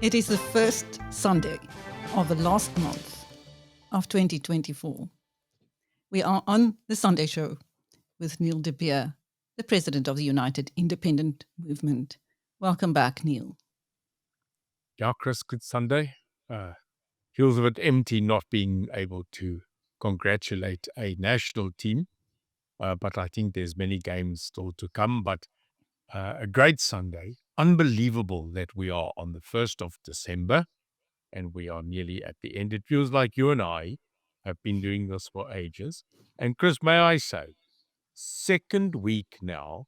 It is the first Sunday of the last month of 2024. We are on the Sunday show with Neil de Beer, the president of the United Independent Movement. Welcome back, Neil. Yeah, Chris, good Sunday. Feels a bit empty not being able to congratulate a national team, but I think there's many games still to come. But a great Sunday. Unbelievable that we are on the 1st of December and we are nearly at the end. It feels like you and I have been doing this for ages. And Chris, may I say, second week now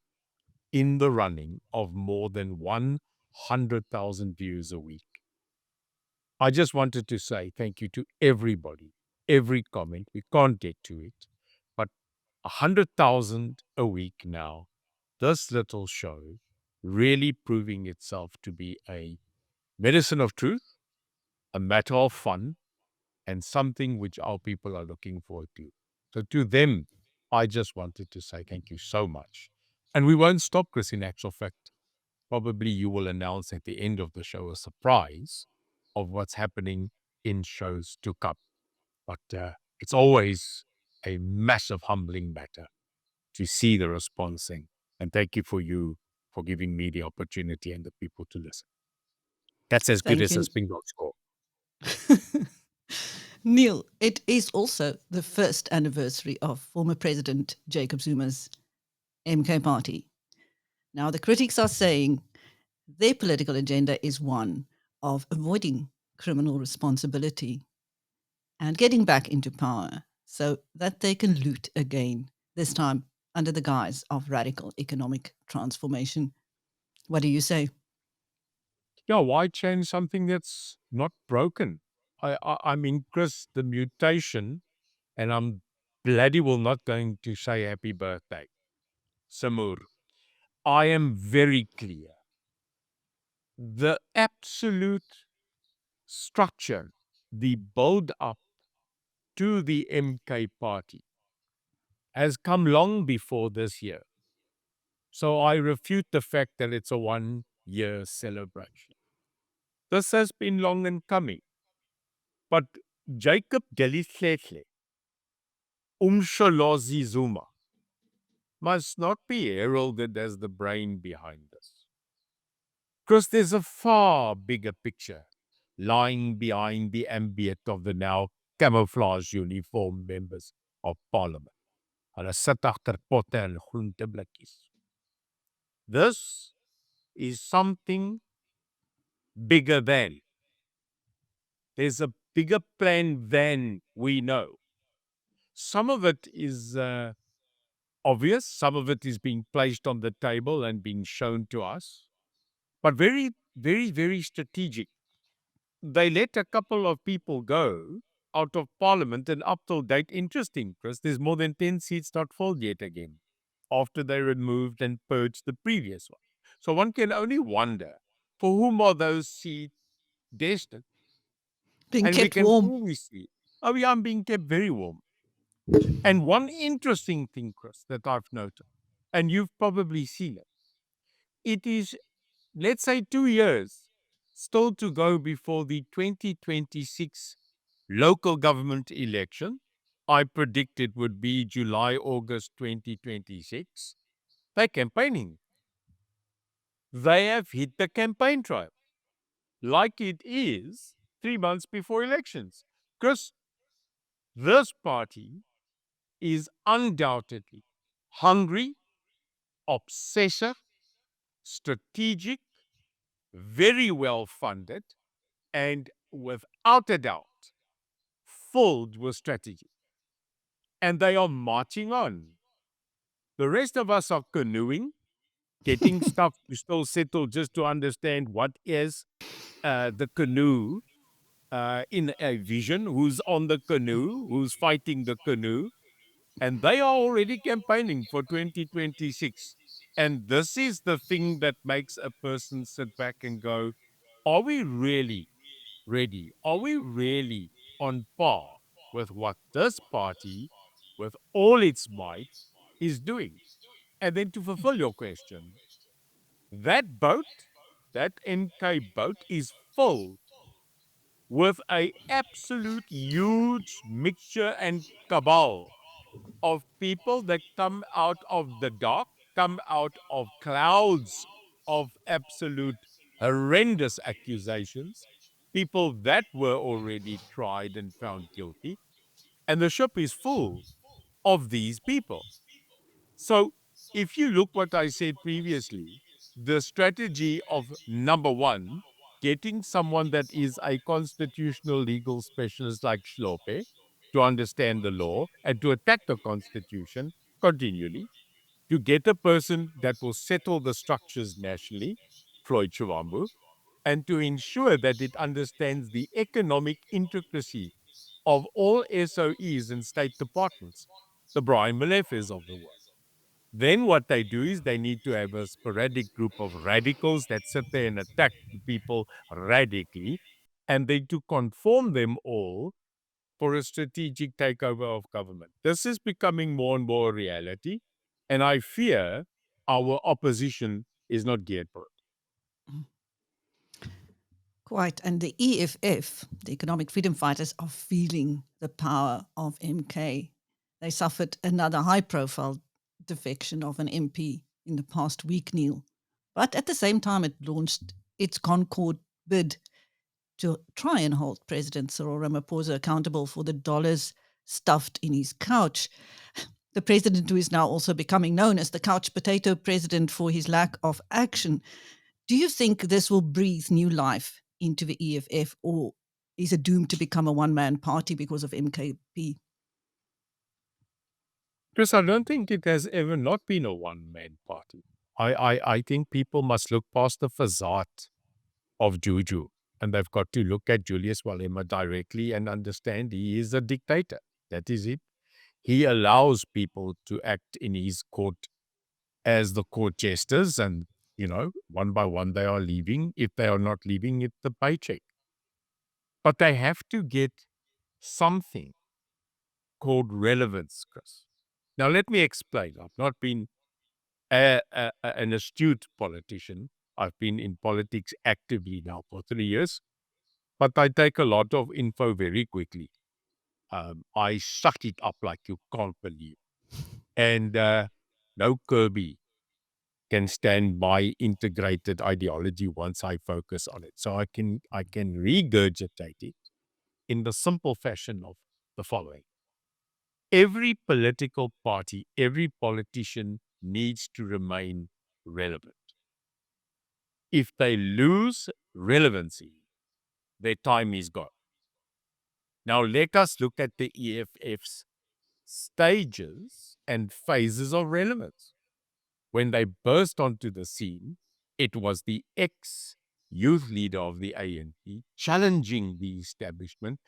in the running of more than 100,000 views a week. I just wanted to say thank you to everybody, every comment. We can't get to it, but 100,000 a week now. This little show really proving itself to be a medicine of truth, a matter of fun, and something which our people are looking forward to. So to them, I just wanted to say thank you so much. And we won't stop, Chris, in actual fact. Probably you will announce at the end of the show a surprise of what's happening in shows to come. But it's always a massive humbling matter to see the response. And thank you for giving me the opportunity and the people to listen. That's as good Thank as a you. Springbok score. Neil, it is also the first anniversary of former President Jacob Zuma's MK party. Now, the critics are saying their political agenda is one of avoiding criminal responsibility and getting back into power so that they can loot again, this time under the guise of radical economic transformation. What do you say? Yeah, why change something that's not broken? I mean, Chris, the mutation, and I'm bloody well not going to say happy birthday, Samur. I am very clear. The absolute structure, the build up to the MK party has come long before this year. So I refute the fact that it's a 1-year celebration. This has been long in coming. But Jacob Delislehle, Umsholozi Zuma, must not be heralded as the brain behind this. Because there's a far bigger picture lying behind the ambient of the now camouflage uniformed members of parliament. Hulle sit agter potte en groenteblikkies. This is something bigger than. There's a bigger plan than we know. Some of it is obvious. Some of it is being placed on the table and being shown to us. But very, very, very strategic. They let a couple of people go out of parliament and up till date. Interesting, Chris, there's more than 10 seats not filled yet again after they removed and purged the previous one. So one can only wonder, for whom are those seats destined? Being And we kept can warm. clearly see, oh yeah, I'm being kept very warm. And one interesting thing, Chris, that I've noted, and you've probably seen it, it is, let's say, 2 years still to go before the 2026 local government election. I predict it would be July, August 2026. They're campaigning. They have hit the campaign trail like it is 3 months before elections. Because this party is undoubtedly hungry, obsessive, strategic, very well funded, and without a doubt, filled with strategy. And they are marching on. The rest of us are canoeing, getting stuff to still settle just to understand what is the canoe in a vision, who's on the canoe, who's fighting the canoe. And they are already campaigning for 2026. And this is the thing that makes a person sit back and go, are we really ready? Are we really on par with what this party, with all its might, is doing? And then to fulfill your question, that boat that MK boat is full with a absolute huge mixture and cabal of people that come out of the dark, come out of clouds of absolute horrendous accusations, people that were already tried and found guilty, and the ship is full of these people. So if you look what I said previously, the strategy of number one, getting someone that is a constitutional legal specialist like Shlope to understand the law and to attack the constitution continually, to get a person that will settle the structures nationally, Floyd Shivambu, and to ensure that it understands the economic intricacy of all SOEs and state departments, the Brian Malefes of the world. Then what they do is they need to have a sporadic group of radicals that sit there and attack people radically, and they to conform them all for a strategic takeover of government. This is becoming more and more a reality, and I fear our opposition is not geared for it. Quite. And the EFF, the Economic Freedom Fighters, are feeling the power of MK. They suffered another high profile defection of an MP in the past week, Neil. But at the same time, it launched its Concord bid to try and hold President Cyril Ramaphosa accountable for the dollars stuffed in his couch. The president, who is now also becoming known as the couch potato president for his lack of action. Do you think this will breathe new life into the EFF, or is it doomed to become a one-man party because of MKP? Chris, I don't think it has ever not been a one-man party. I think people must look past the facade of Juju, and they've got to look at Julius Malema directly and understand he is a dictator. That is it. He allows people to act in his court as the court jesters, and, one by one they are leaving. If they are not leaving, it's the paycheck. But they have to get something called relevance, Chris. Now, let me explain. I've not been an astute politician. I've been in politics actively now for 3 years, but I take a lot of info very quickly. I suck it up like you can't believe. And no Kirby can stand my integrated ideology once I focus on it. So I can regurgitate it in the simple fashion of the following. Every political party, every politician needs to remain relevant. If they lose relevancy, their time is gone. Now let us look at the EFF's stages and phases of relevance. When they burst onto the scene, it was the ex-youth leader of the ANC challenging the establishment,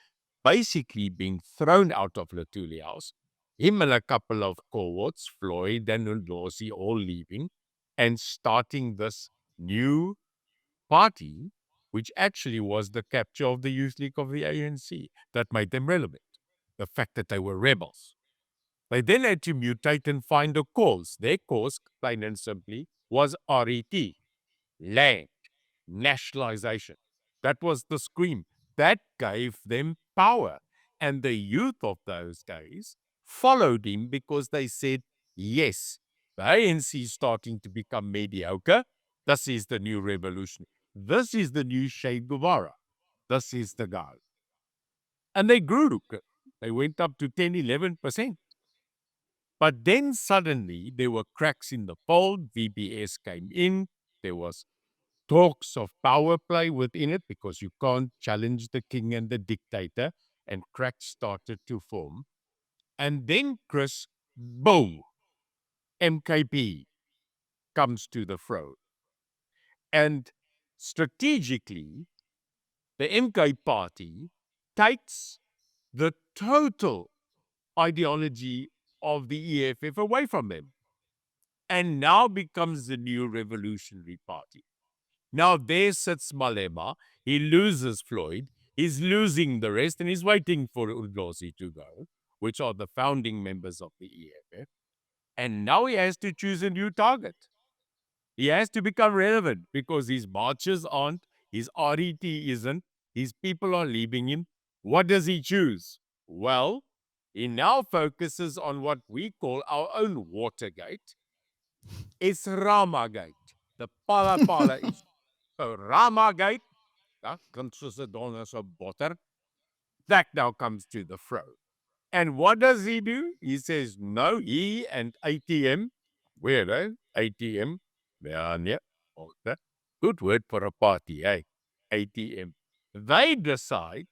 basically being thrown out of Lutuli House, him and a couple of cohorts, Floyd and Ndlozi, all leaving, and starting this new party, which actually was the capture of the youth league of the ANC that made them relevant. The fact that they were rebels. They then had to mutate and find a cause. Their cause, plain and simply, was RET, land, nationalization. That was the scream. That gave them power. And the youth of those days followed him because they said, yes, the ANC is starting to become mediocre. This is the new revolution. This is the new Che Guevara. This is the guy. And they grew. They went up to 10, 11%. But then suddenly there were cracks in the fold. VBS came in. There was talks of power play within it because you can't challenge the king and the dictator, and cracks started to form. And then, Chris, boom, MKP comes to the front. And strategically, the MK party takes the total ideology of the EFF away from them and now becomes the new revolutionary party. Now there sits Malema. He loses Floyd. He's losing the rest, and he's waiting for Ndlozi to go, which are the founding members of the EFF. And now he has to choose a new target. He has to become relevant because his marches aren't, his RET isn't, his people are leaving him. What does he choose? Well, he now focuses on what we call our own Watergate. It's Ramagate, the Phala Phala issue. So Ramagate, donors of butter, that now comes to the fore. And what does he do? He says, no, he and ATM, where ATM, good word for a party, eh? ATM. They decide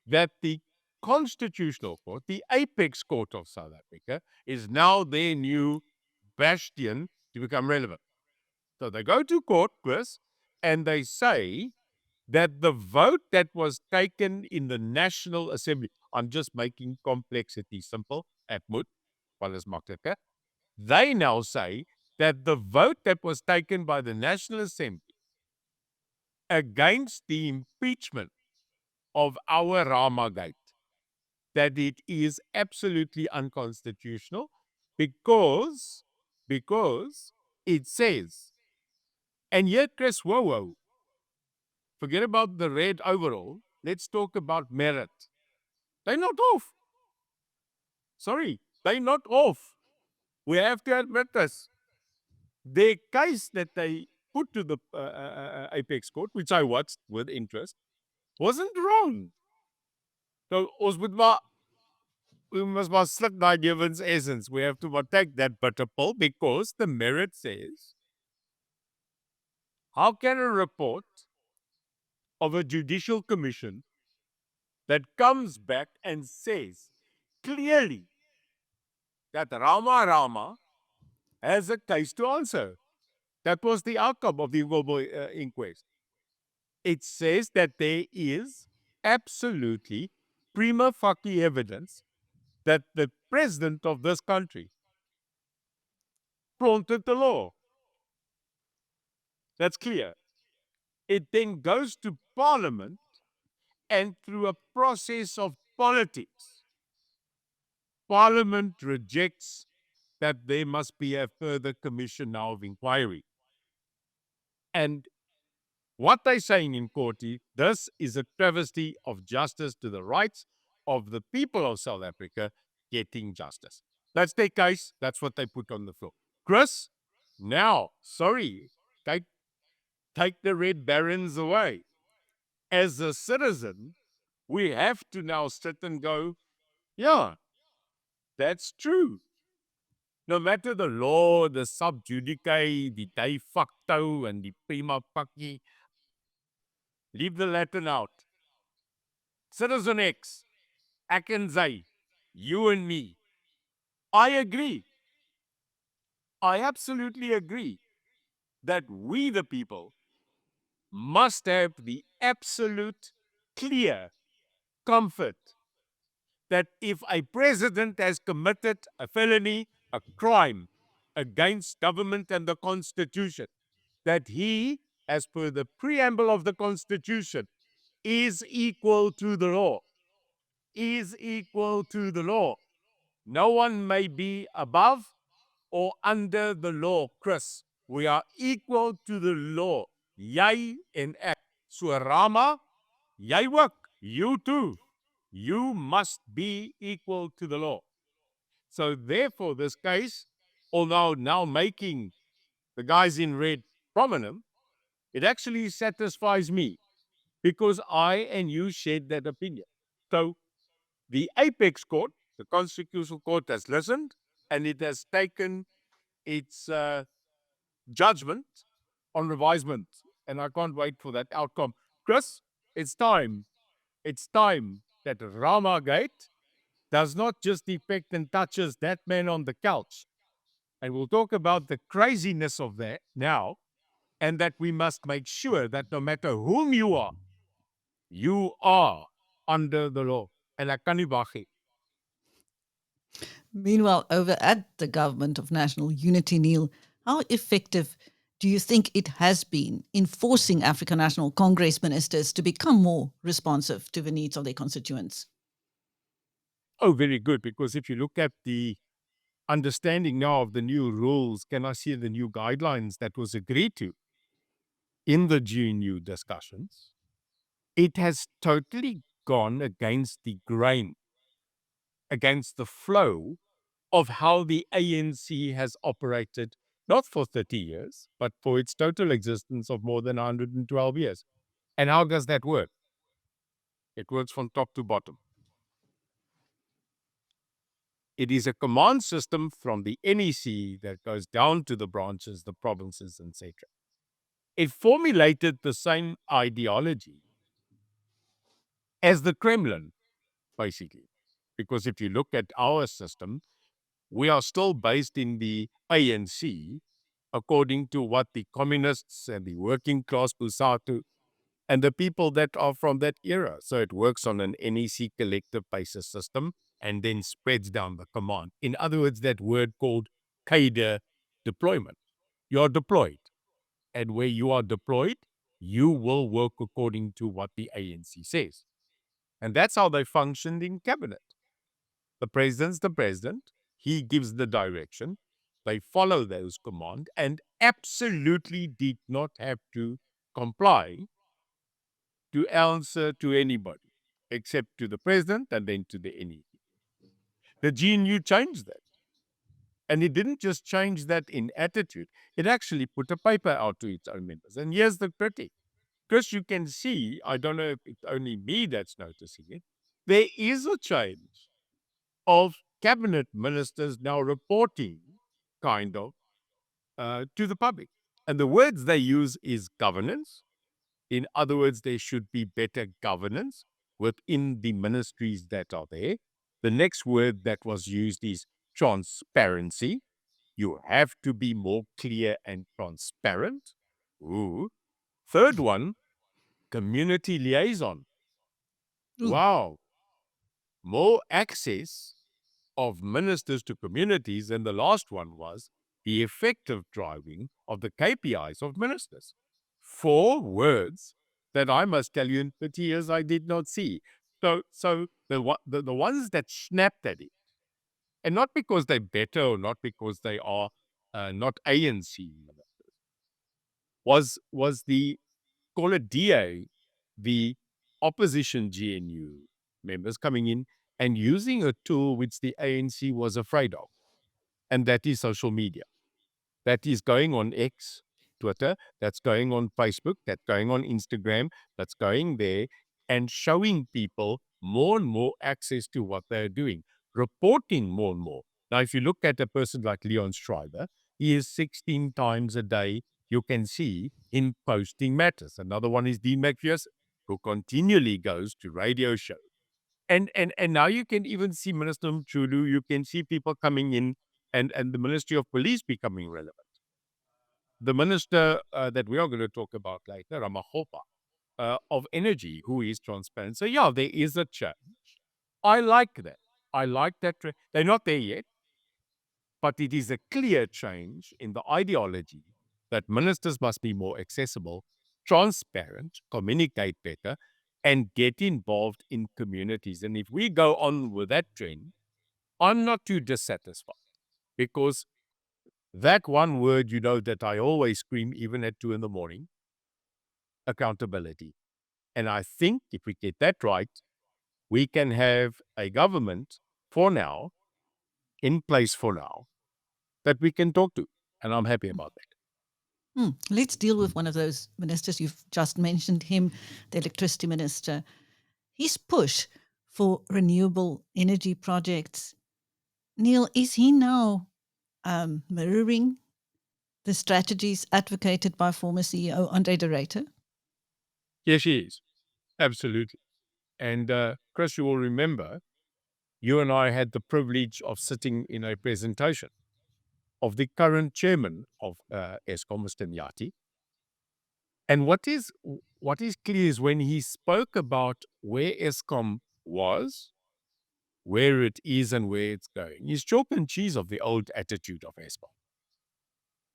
that the Constitutional Court, the apex court of South Africa, is now their new bastion to become relevant. So they go to court, Chris, and they say that the vote that was taken in the National Assembly, I'm just making complexity simple, at moed, alles makkelijker. They now say that the vote that was taken by the National Assembly against the impeachment of our Ramagate, that it is absolutely unconstitutional because it says, and yet, Chris, whoa, forget about the red overall. Let's talk about merit. They're not off. Sorry, they're not off. We have to admit this. Their case that they put to the apex court, which I watched with interest, wasn't wrong. So we must maar sluk daai lewens essence. We have to maar take that bitter pill because the merit says, how can a report of a judicial commission that comes back and says clearly that Rama has a case to answer? That was the outcome of the global inquest. It says that there is absolutely prima facie evidence that the president of this country flaunted the law. That's clear. It then goes to Parliament, and through a process of politics, Parliament rejects that there must be a further commission now of inquiry. And what they're saying in court, this is a travesty of justice to the rights of the people of South Africa getting justice. That's their case. That's what they put on the floor. Chris, now, sorry, take the red barons away. As a citizen, we have to now sit and go, yeah, that's true. No matter the law, the sub judice, the de facto, and the prima facie, leave the Latin out. Citizen X, ek en sy, you and me. I agree. I absolutely agree that we, the people, must have the absolute clear comfort that if a president has committed a felony, a crime against government and the Constitution, that he, as per the preamble of the Constitution, is equal to the law. Is equal to the law. No one may be above or under the law, Chris. We are equal to the law. Jy en ek. So Rama, jy ook. You too. You must be equal to the law. So therefore, this case, although now making the guys in red prominent, it actually satisfies me because I and you shared that opinion. So the apex court, the Constitutional Court, has listened and it has taken its judgment on revisement. And I can't wait for that outcome. Chris, it's time. It's time that Ramagate does not just affect and touches that man on the couch. And we'll talk about the craziness of that now, and that we must make sure that no matter whom you are under the law. And ek kan nie wag nie. Meanwhile, over at the Government of National Unity, Neil, how effective do you think it has been in forcing African National Congress ministers to become more responsive to the needs of their constituents? Oh, very good. Because if you look at the understanding now of the new rules, can I see the new guidelines that was agreed to in the GNU discussions, it has totally gone against the grain, against the flow of how the ANC has operated, not for 30 years, but for its total existence of more than 112 years. And how does that work? It works from top to bottom. It is a command system from the NEC that goes down to the branches, the provinces, etc. It formulated the same ideology as the Kremlin, basically. Because if you look at our system, we are still based in the ANC according to what the communists and the working class Pusatu and the people that are from that era. So it works on an NEC collective basis system and then spreads down the command. In other words, that word called cadre deployment. You are deployed. And where you are deployed, you will work according to what the ANC says. And that's how they functioned in cabinet. The president's the president. He gives the direction. They follow those commands and absolutely did not have to comply to answer to anybody except to the president and then to the NEP. The GNU changed that. And it didn't just change that in attitude, it actually put a paper out to its own members. And here's the critique. Chris, you can see, I don't know if it's only me that's noticing it, there is a change of cabinet ministers now reporting, kind of, to the public. And the words they use is governance. In other words, there should be better governance within the ministries that are there. The next word that was used is transparency. You have to be more clear and transparent. Ooh. Third one, community liaison. Ooh. Wow. More access of ministers to communities. And the last one was the effective driving of the KPIs of ministers. 4 words that I must tell you in 30 years I did not see. So the ones that snapped at it, and not because they're better or not because they are not ANC ministers, was the, call it DA, the opposition GNU members coming in and using a tool which the ANC was afraid of, and that is social media. That is going on X, Twitter, that's going on Facebook, that's going on Instagram, that's going there and showing people more and more access to what they're doing, reporting more and more. Now, if you look at a person like Leon Schreiber, he is 16 times a day, you can see, in posting matters. Another one is Dean McPherson, who continually goes to radio shows. And now you can even see Minister Mchulu, you can see people coming in and the Ministry of Police becoming relevant. The minister that we are going to talk about later, Ramokgopa, of energy, who is transparent. So yeah, there is a change. I like that. I like that. They're not there yet, but it is a clear change in the ideology that ministers must be more accessible, transparent, communicate better, and get involved in communities. And if we go on with that trend, I'm not too dissatisfied, because that one word, that I always scream even at 2 a.m, accountability. And I think if we get that right, we can have a government for now, in place for now, that we can talk to. And I'm happy about that. Let's deal with one of those ministers. You've just mentioned him, the electricity minister. His push for renewable energy projects. Neil, is he now mirroring the strategies advocated by former CEO André de Ruyter? Yes, he is. Absolutely. And Chris, you will remember, you and I had the privilege of sitting in a presentation of the current chairman of Eskom, Mr. Nyati. And what is clear is when he spoke about where Eskom was, where it is, and where it's going, he's chalk and cheese of the old attitude of Eskom.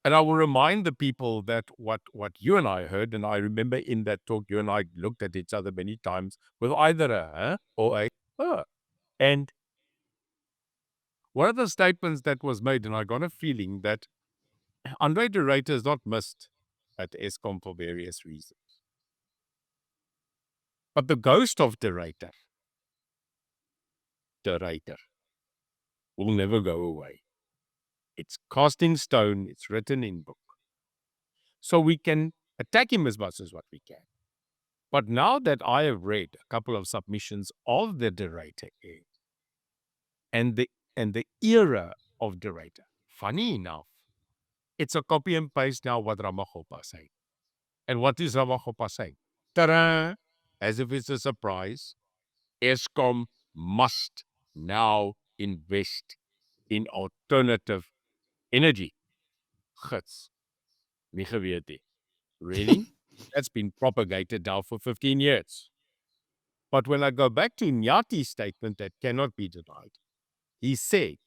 And I will remind the people that what you and I heard, and I remember in that talk, you and I looked at each other many times with either a or a. And one of the statements that was made, and I got a feeling that André de Ruyter is not missed at Eskom for various reasons. But the ghost of de Ruyter will never go away. It's cast in stone, it's written in book. So we can attack him as much as what we can. But now that I have read a couple of submissions of the de Ruyter and the era of de Ruyter, funny enough, it's a copy and paste now what Ramokgopa saying. And what is Ramokgopa saying? Ta-da! As if it's a surprise, Eskom must now invest in alternative energy. Gits, nie geweet nie. Really? That's been propagated now for 15 years. But when I go back to Nyati's statement that cannot be denied, he said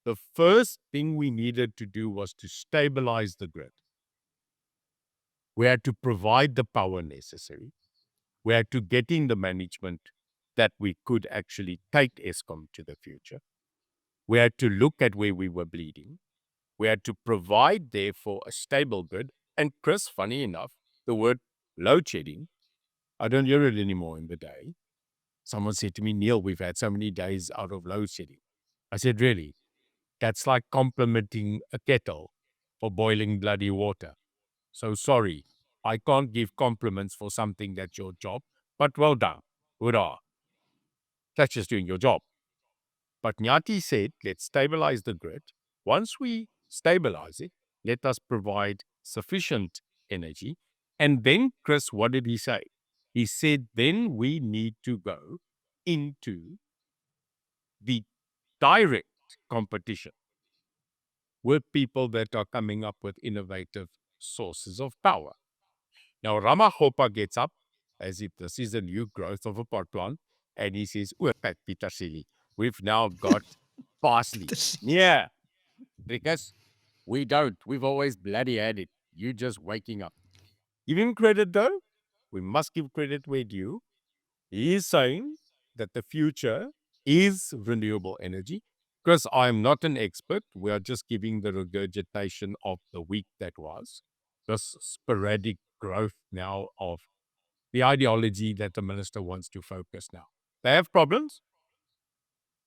the first thing we needed to do was to stabilize the grid. We had to provide the power necessary. We had to get in the management that we could actually take Eskom to the future. We had to look at where we were bleeding. We had to provide, therefore, a stable grid. And Chris, funny enough, the word load shedding, I don't hear it anymore in the day. Someone said to me, Neil, we've had so many days out of load shedding. I said, really? That's like complimenting a kettle for boiling bloody water. So sorry, I can't give compliments for something that's your job, but well done. Hurrah. That's just doing your job. But Nyati said, let's stabilize the grid. Once we stabilize it, let us provide sufficient energy. And then, Chris, what did he say? He said, then we need to go into the direct competition with people that are coming up with innovative sources of power. Now, Ramokgopa gets up as if this is a new growth of a pot plant, and he says, Pat Petersilly, we've now got parsley. Yeah, because we don't. We've always bloody had it. You just waking up. Give him credit, though. We must give credit where due. He is saying that the future is renewable energy. Because I'm not an expert, we are just giving the regurgitation of the week that was. This sporadic growth now of the ideology that the minister wants to focus now. They have problems.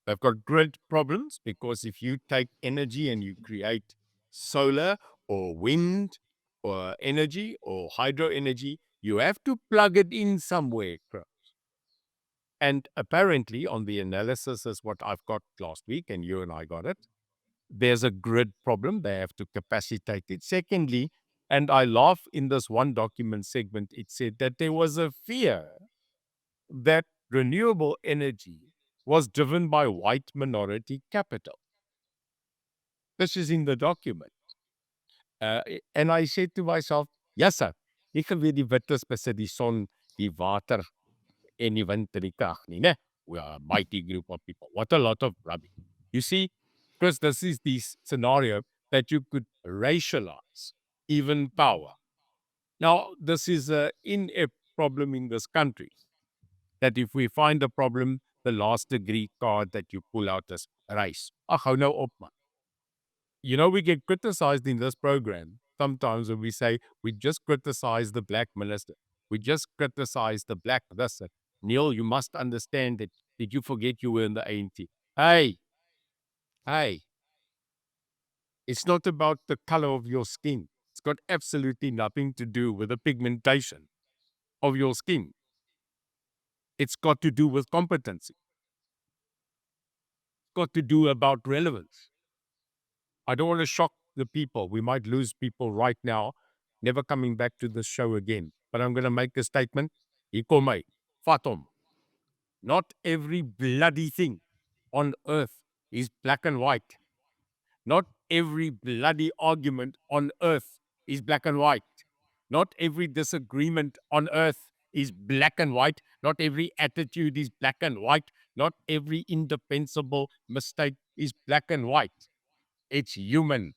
They've got great problems because if you take energy and you create solar or wind or energy or hydro energy, you have to plug it in somewhere. And apparently on the analysis is what I've got last week, and you and I got it, there's a grid problem. They have to capacitate it. Secondly, and I laugh in this one document segment, it said that there was a fear that renewable energy was driven by white minority capital. This is in the document. And I said to myself, yes, sir, ek geweet die wittes besit die son, die water en die wind en die krag nie, ne? We are a mighty group of people. What a lot of rubbish. You see, Chris, this is the scenario that you could racialize even power. Now, this is an inept problem in this country, that if we find a problem, the last degree card that you pull out is race. Ag, hou nou op, man. You know, we get criticized in this program sometimes when we say we just criticize the black minister. We just criticize the black this. Neil, you must understand that. Did you forget you were in the ANC? Hey, it's not about the color of your skin. It's got absolutely nothing to do with the pigmentation of your skin. It's got to do with competency. It's got to do about relevance. I don't want to shock the people. We might lose people right now, never coming back to this show again. But I'm going to make a statement. Hier kom hy. Vat hom. Not every bloody thing on earth is black and white. Not every bloody argument on earth is black and white. Not every disagreement on earth is black and white. Not every attitude is black and white. Not every indefensible mistake is black and white. It's human.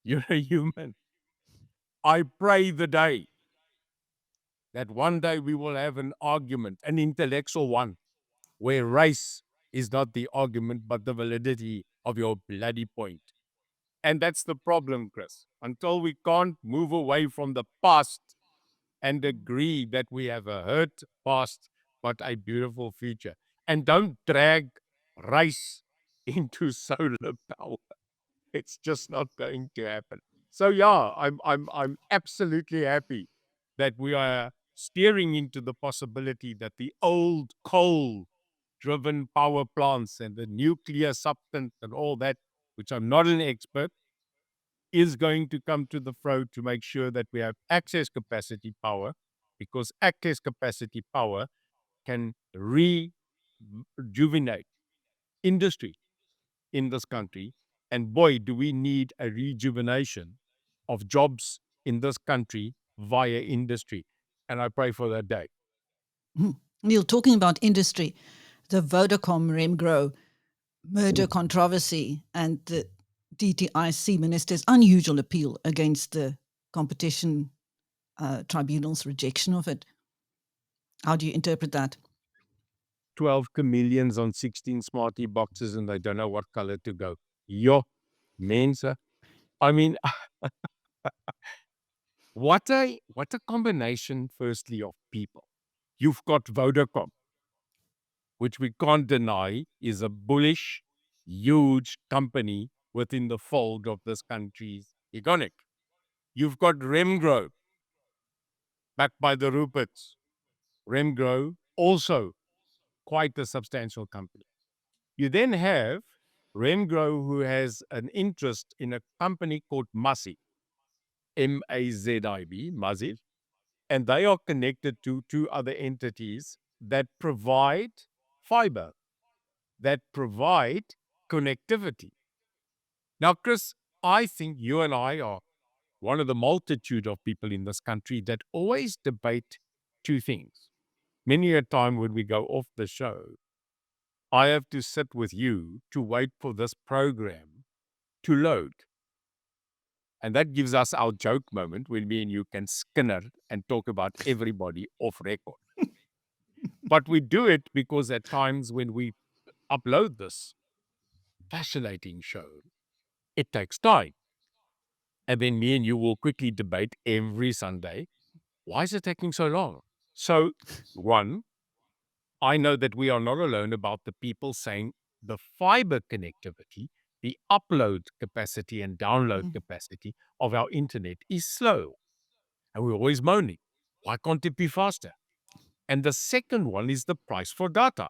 You're a human. I pray the day that one day we will have an argument, an intellectual one, where race is not the argument, but the validity of your bloody point. And that's the problem, Chris. Until we can't move away from the past and agree that we have a hurt past, but a beautiful future. And don't drag race into solar power. It's just not going to happen. So yeah, I'm absolutely happy that we are steering into the possibility that the old coal driven power plants and the nuclear substance and all that, which I'm not an expert, is going to come to the front to make sure that we have access capacity power, because access capacity power can rejuvenate industry in this country. And boy, do we need a rejuvenation of jobs in this country via industry. And I pray for that day. Neil, talking about industry, the Vodacom-Remgro merger controversy and the DTIC minister's unusual appeal against the Competition Tribunal's rejection of it. How do you interpret that? 12 chameleons on 16 smarty boxes and they don't know what color to go. Yo, mense. I mean, what a combination, firstly, of people. You've got Vodacom, which we can't deny is a bullish, huge company within the fold of this country's iconic. You've got Remgro, backed by the Ruperts. Remgro, also quite a substantial company. You then have Remgro, who has an interest in a company called Massive, M-A-Z-I-V, Massive, and they are connected to two other entities that provide fiber, that provide connectivity. Now, Chris, I think you and I are one of the multitude of people in this country that always debate two things. Many a time when we go off the show, I have to sit with you to wait for this program to load. And that gives us our joke moment when me and you can skinner and talk about everybody off record. But we do it because at times when we upload this fascinating show, it takes time. And then me and you will quickly debate every Sunday, why is it taking so long? So, one, I know that we are not alone about the people saying the fiber connectivity, the upload capacity and download capacity of our internet is slow. And we're always moaning, why can't it be faster? And the second one is the price for data.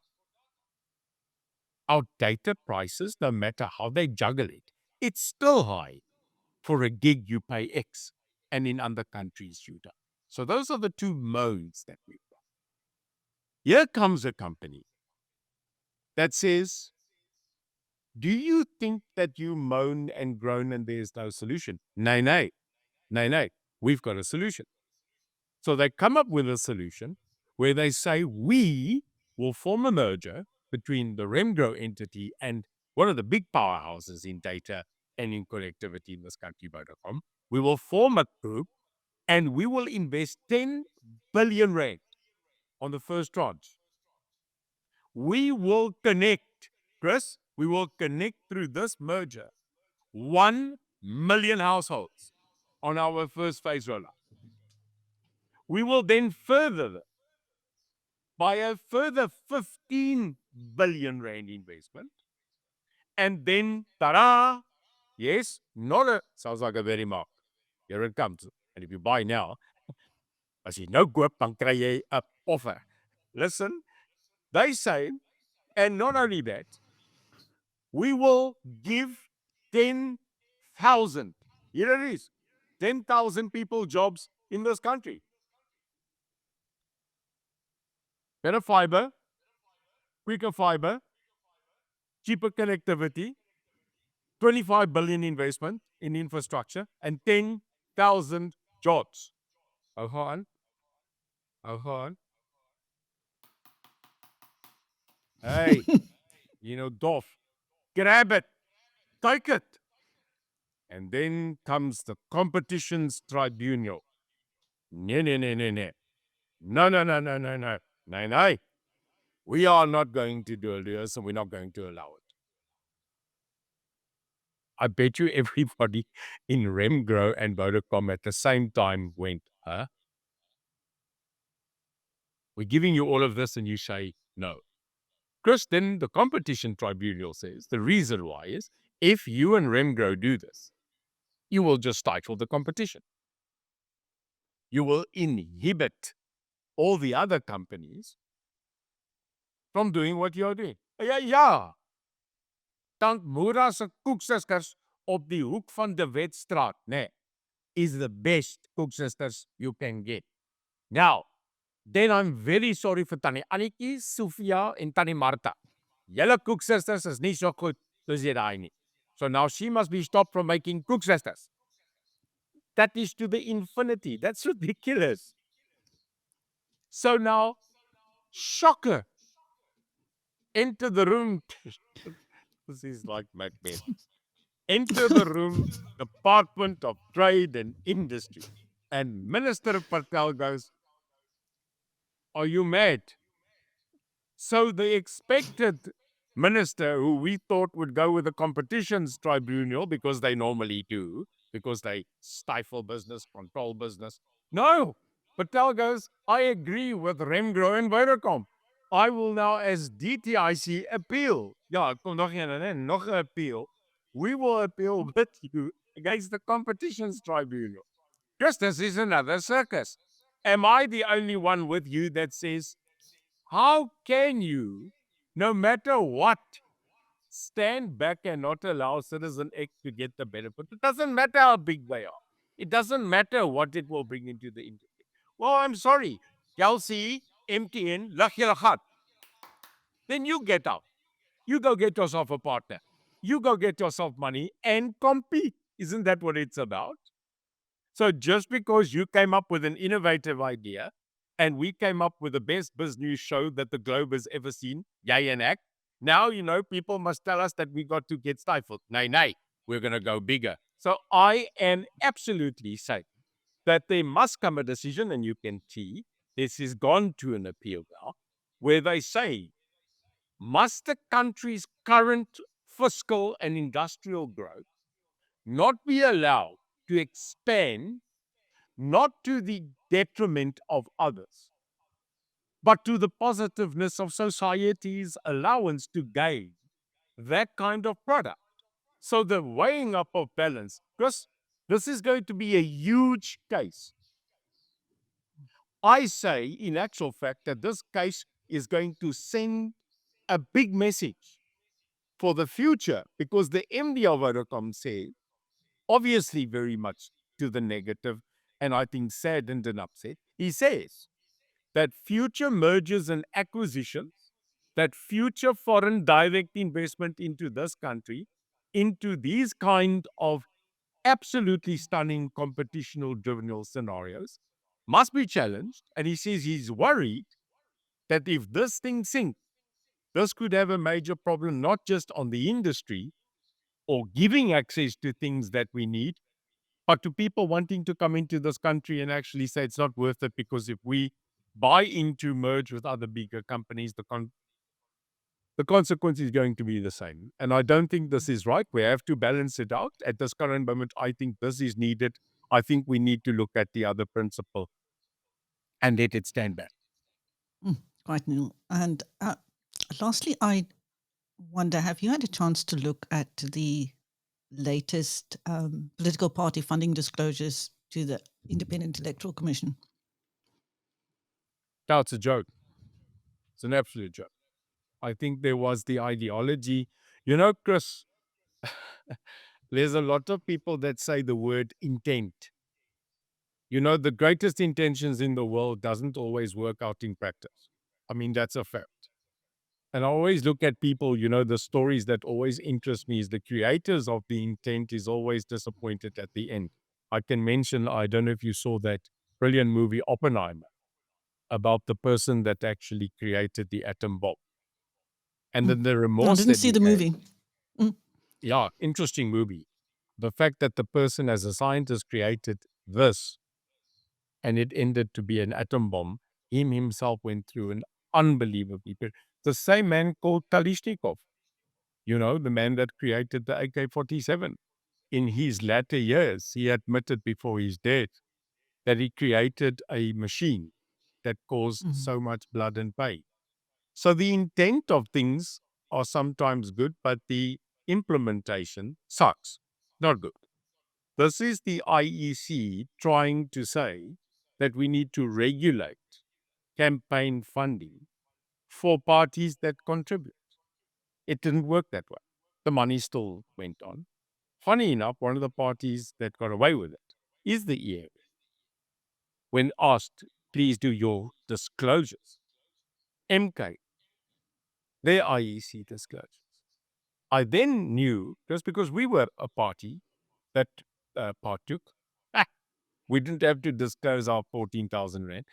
Our data prices, no matter how they juggle it, it's still high. For a gig, you pay X, and in other countries, you don't. So those are the two modes that we've got. Here comes a company that says, do you think that you moan and groan and there's no solution? Nay, nay, nay, nay. We've got a solution. So they come up with a solution where they say we will form a merger between the Remgro entity and one of the big powerhouses in data and in connectivity in this country, Vodacom. We will form a group and we will invest 10 billion rand on the first tranche. We will connect, Chris, we will connect through this merger 1 million households on our first phase rollout. We will then further by a further 15 billion rand investment. And then, ta-da! Yes, not a, sounds like a very mark. Here it comes. And if you buy now, as you no koop, dan kry jy 'n offer. Listen, they say, and not only that, we will give 10,000, here it is, 10,000 people jobs in this country. Better fiber, quicker fiber, cheaper connectivity, 25 billion investment in infrastructure, and 10,000 jobs. Hold on. Hold on. Hey, Doff, grab it, take it. And then comes the Competitions Tribunal. No. No. No. No. No. No. No. No. We are not going to do this and we're not going to allow it. I bet you everybody in Remgro and Vodacom at the same time went, huh? We're giving you all of this and you say no. Chris, then the Competition Tribunal says the reason why is if you and Remgro do this, you will just stifle the competition. You will inhibit all the other companies from doing what you're doing. Ja. Tankmura se koeksisters op die hoek van de Wetstraat, nee, is the best koeksisters you can get. Now, then I'm very sorry for Tannie Annetjie, Sofia en Tannie Martha. Julle koeksisters is nie so goed soos jy daai nie. So now she must be stopped from making koeksisters. That is to the infinity. That's ridiculous. So now, shocker. Enter the room. This is like Macbeth. Enter the room, Department of Trade and Industry. And Minister Patel goes, are you mad? So the expected minister who we thought would go with the Competitions Tribunal, because they normally do, because they stifle business, control business. No, Patel goes, I agree with Remgro and Vodacom. I will now, as DTIC, appeal. Ja, kom nog een, nog een appeal. We will appeal with you against the Competitions Tribunal. Just this is another circus. Am I the only one with you that says, how can you, no matter what, stand back and not allow Citizen X to get the benefit? It doesn't matter how big they are. It doesn't matter what it will bring into the industry. Well, I'm sorry. Kelsey, MTN, lag julle gat. Then you get out. You go get yourself a partner. You go get yourself money and compete. Isn't that what it's about? So just because you came up with an innovative idea and we came up with the best BizNews show that the globe has ever seen, yay and act, now, people must tell us that we got to get stifled. Nay, we're going to go bigger. So I am absolutely saying that there must come a decision, and you can see this has gone to an appeal now, where they say, must the country's current fiscal and industrial growth not be allowed to expand, not to the detriment of others, but to the positiveness of society's allowance to gain that kind of product? So the weighing up of balance, because this is going to be a huge case. I say, in actual fact, that this case is going to send a big message for the future, because the MD of Vodacom said, obviously very much to the negative, and I think saddened and upset, he says that future mergers and acquisitions, that future foreign direct investment into this country, into these kind of absolutely stunning competitional tribunal scenarios, must be challenged. And he says he's worried that if this thing sinks, this could have a major problem, not just on the industry or giving access to things that we need, but to people wanting to come into this country and actually say it's not worth it, because if we buy into merge with other bigger companies, the consequence is going to be the same. And I don't think this is right. We have to balance it out. At this current moment, I think this is needed. I think we need to look at the other principle and let it stand back. Quite new. And lastly, I wonder, have you had a chance to look at the latest political party funding disclosures to the Independent Electoral Commission? No, it's a joke. It's an absolute joke. I think there was the ideology. Chris, there's a lot of people that say the word intent. The greatest intentions in the world doesn't always work out in practice. I mean, that's a fact. And I always look at people, the stories that always interest me is the creators of the intent is always disappointed at the end. I can mention, I don't know if you saw that brilliant movie Oppenheimer about the person that actually created the atom bomb. And then the remorse I didn't that see he the had. movie. Yeah, interesting movie. The fact that the person as a scientist created this and it ended to be an atom bomb, himself went through an unbelievable period. The same man called Kalishnikov, the man that created the AK-47. In his latter years, he admitted before his death that he created a machine that caused Mm. so much blood and pain. So the intent of things are sometimes good, but the implementation sucks. Not good. This is the IEC trying to say that we need to regulate campaign funding for parties that contribute. It didn't work that way. The money still went on. Funny enough, one of the parties that got away with it is the EA. When asked, please do your disclosures, MK, their IEC disclosures. I then knew, just because we were a party that partook, we didn't have to disclose our 14,000 rand.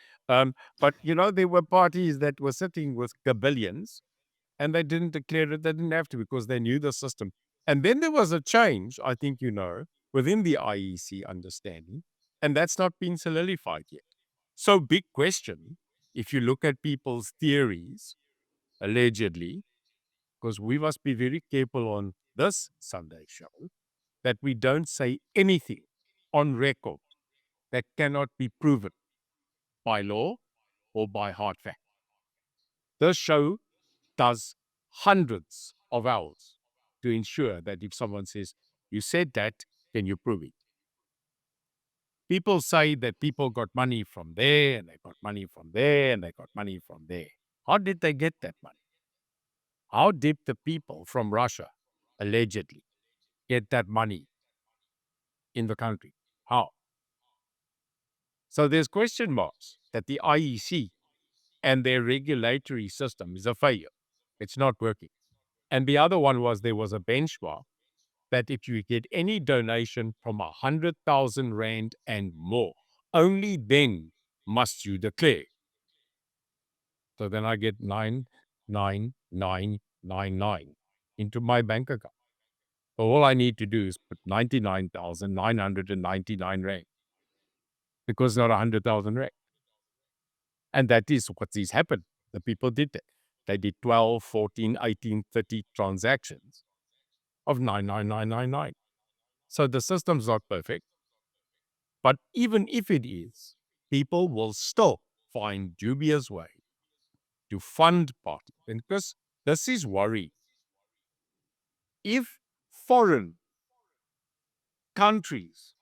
But, there were parties that were sitting with gabillions and they didn't declare it. They didn't have to because they knew the system. And then there was a change, I think within the IEC understanding, and that's not been solidified yet. So, big question, if you look at people's theories, allegedly, because we must be very careful on this Sunday show that we don't say anything on record that cannot be proven by law or by hard fact. This show does hundreds of hours to ensure that if someone says, you said that, can you prove it? People say that people got money from there and they got money from there and they got money from there. How did they get that money? How did the people from Russia, allegedly, get that money in the country? How? So there's question marks that the IEC and their regulatory system is a failure. It's not working. And the other one was there was a benchmark that if you get any donation from 100,000 Rand and more, only then must you declare. So then I get 99999 into my bank account. So all I need to do is put 99,999 Rand because not 100,000 Rand. And that is what is happened. The people did that. They did 12, 14, 18, 30 transactions of 99999. So the system's not perfect. But even if it is, people will still find dubious way to fund parties. And because this is worry. If foreign countries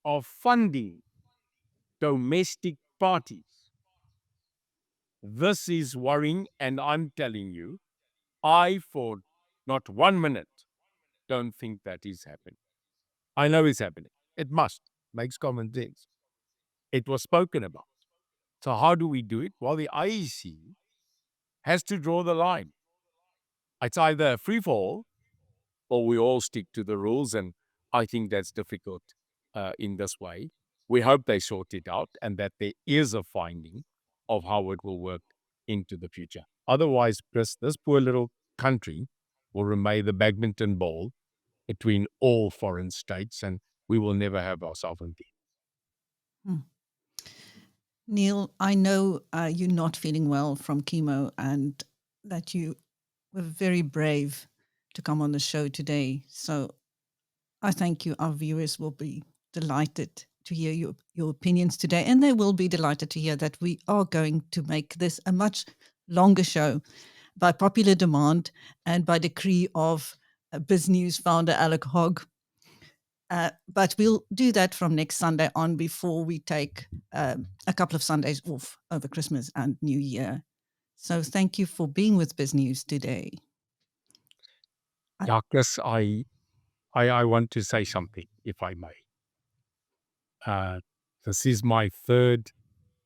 are funding domestic parties, this is worrying. And I'm telling you, I, for not 1 minute, don't think that is happening. I know it's happening. It must. Makes common sense. It was spoken about. So how do we do it? Well, the IEC has to draw the line. It's either a free fall or we all stick to the rules. And I think that's difficult in this way. We hope they sort it out and that there is a finding of how it will work into the future. Otherwise, Chris, this poor little country will remain the badminton ball between all foreign states and we will never have our sovereignty. Hmm. Neil, I know you're not feeling well from chemo and that you were very brave to come on the show today. So I thank you. Our viewers will be delighted to hear your opinions today. And they will be delighted to hear that we are going to make this a much longer show by popular demand and by decree of BizNews founder Alec Hogg. But we'll do that from next Sunday on before we take a couple of Sundays off over Christmas and New Year. So thank you for being with BizNews today. Yeah, Chris, I want to say something, if I may. This is my third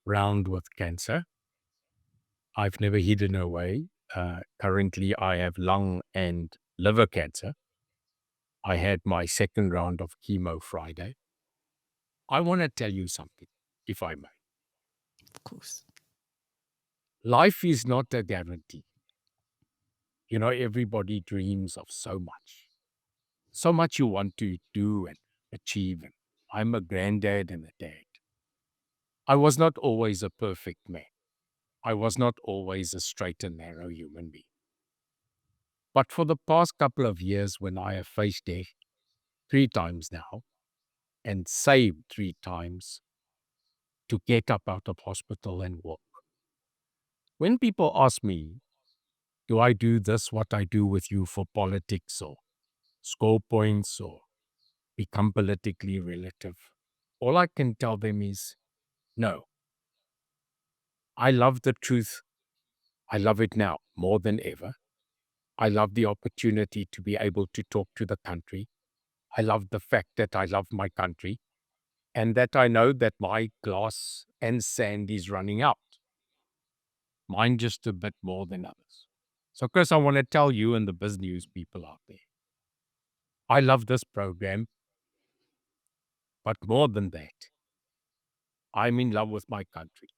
round with cancer. I've never hidden away. Currently, I have lung and liver cancer. I had my second round of chemo Friday. I want to tell you something, if I may. Of course. Life is not a guarantee. Everybody dreams of so much you want to do and achieve. And I'm a granddad and a dad. I was not always a perfect man. I was not always a straight and narrow human being. But for the past couple of years, when I have faced death 3 times now and saved 3 times to get up out of hospital and work, when people ask me, do I do this, what I do with you for politics or score points or become politically relative, all I can tell them is, no, I love the truth. I love it now more than ever. I love the opportunity to be able to talk to the country. I love the fact that I love my country and that I know that my glass and sand is running out. Mine just a bit more than others. So, Chris, I want to tell you and the BizNews people out there, I love this program, but more than that, I'm in love with my country.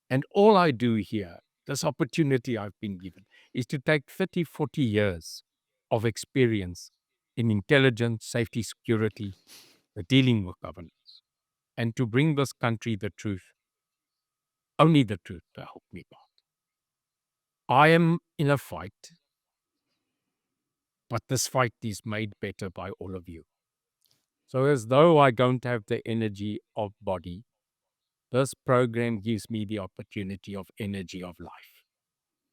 And all I do here, this opportunity I've been given, is to take 30, 40 years of experience in intelligence, safety, security, dealing with governance, and to bring this country the truth, only the truth to help me out. I am in a fight, but this fight is made better by all of you. So as though I don't have the energy of body, this program gives me the opportunity of energy of life.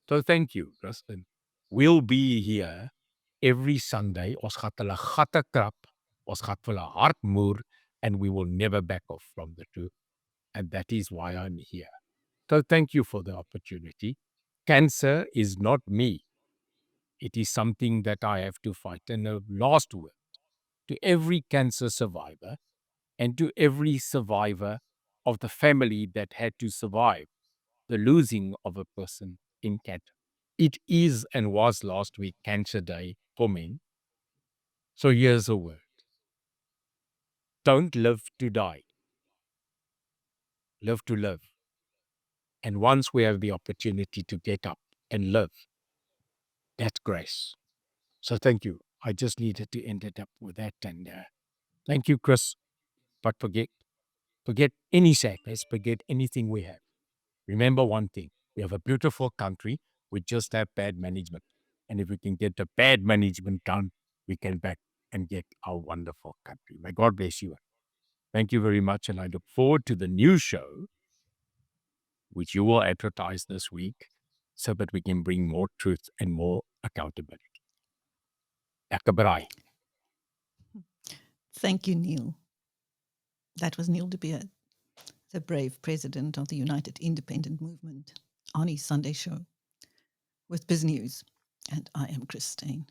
So thank you, Kristen. We'll be here every Sunday. Ons gaan hulle gatte krap, ons gaan hulle hart moer, and we will never back off from the truth. And that is why I'm here. So thank you for the opportunity. Cancer is not me. It is something that I have to fight. And the last word to every cancer survivor and to every survivor of the family that had to survive the losing of a person in cancer. It is and was last week Cancer Day for men. So here's a word. Don't live to die. Live to live. And once we have the opportunity to get up and live, that's grace. So thank you. I just needed to end it up with that. And thank you, Chris. But forget any sadness, forget anything we have. Remember one thing. We have a beautiful country. We just have bad management. And if we can get the bad management done, we can back and get our wonderful country. May God bless you. Thank you very much. And I look forward to the new show, which you will advertise this week, so that we can bring more truth and more accountability. Lekker braai. Thank you, Neil. That was Neil de Beer, the brave president of the United Independent Movement, on his Sunday show with BizNews. And I am Christine.